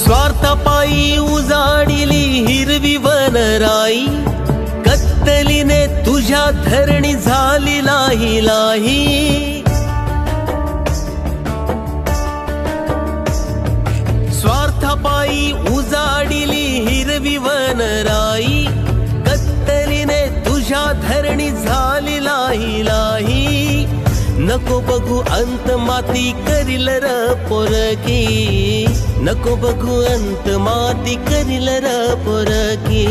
स्वार्थापायी उजाडिली हिरवी वनराई, कत्तलीने तुझ्या धरणी झाली लाही लाही। स्वार्थापायी उजाडिली हिरवी वनराई, कत्तलीने तुझ्या धरणी झाली लाही लाही। नको बघू अंत माती करील र पोरकी, नको बघू अंत माती करील र पोरकी।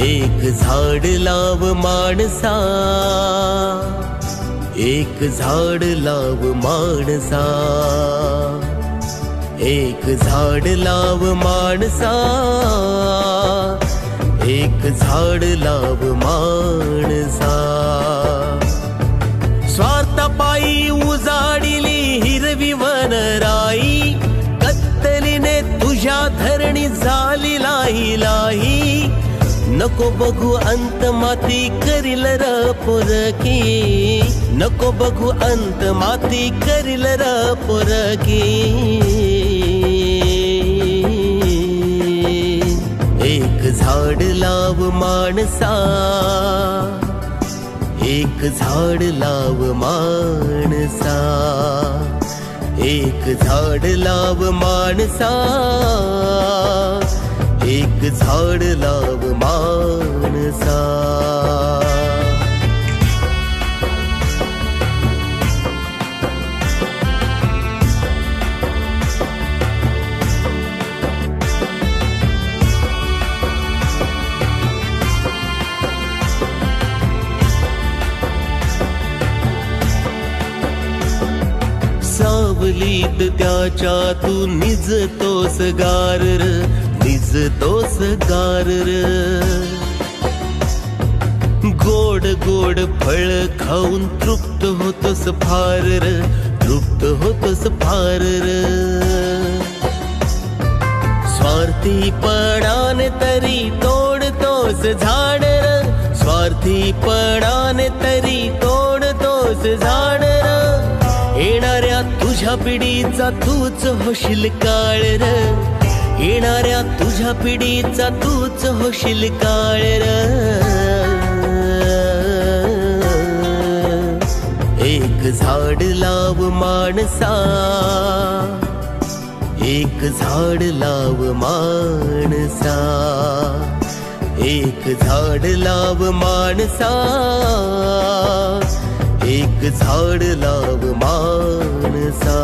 एक झाड लाव माणसा, एक झाड लाव माणसा, एक झाड लाव माणसा, एक झाड लाव माणसा। स्वार्थापायी उजाडिली हिरवी वनराई, कत्तलीने तुझ्या धरणी झाली लाही लाही। नको बघू अंत माती करील र पोरकी, नको बघू अंत माती करील र पोरकी। एक झाड लाव माणसा, एक झाड लाव माणसा, एक झाड लाव माणसा, एक झाड लाव माणसा। सावलीत त्याच्या तू निजतोस गार र, निजतोस गार र। गोड गोड फळ खाऊन तृप्त होतोस फार र, तृप्त होतोस फार र। स्वार्थीपणाने तरी तोडतोस झाड र, स्वार्थीपणाने तरी तोडतोस झाड र। येणाऱ्या तुझ्या पिढीचा तूच होशील काळ र, येणाऱ्या तुझ्या पिढीचा तूच होशील काळ र। एक झाड लाव माणसा, एक झाड लाव माणसा, एक झाड लाव माणसा, एक झाड लाव माणसा।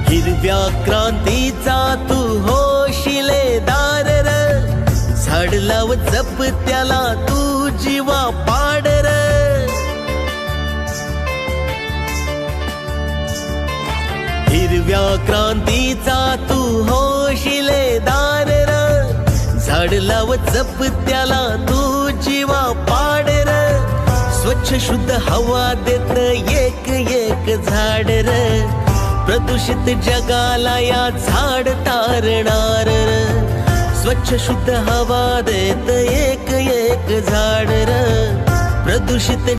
हिरव्या क्रांतीचा तू होशिलेदार र, झाड लाव जप त्याला तू जीवा पाड र। हिरव्या क्रांतीचा तू होशिलेदार र, झाड लाव जप त्याला तू जीवा पाड र। स्वच्छ शुद्ध हवा देत एक एक झाड र, प्रदूषित जगाला या झाड तारणार र। स्वच्छ शुद्ध हवा देत एक एक झाड र, प्रदूषित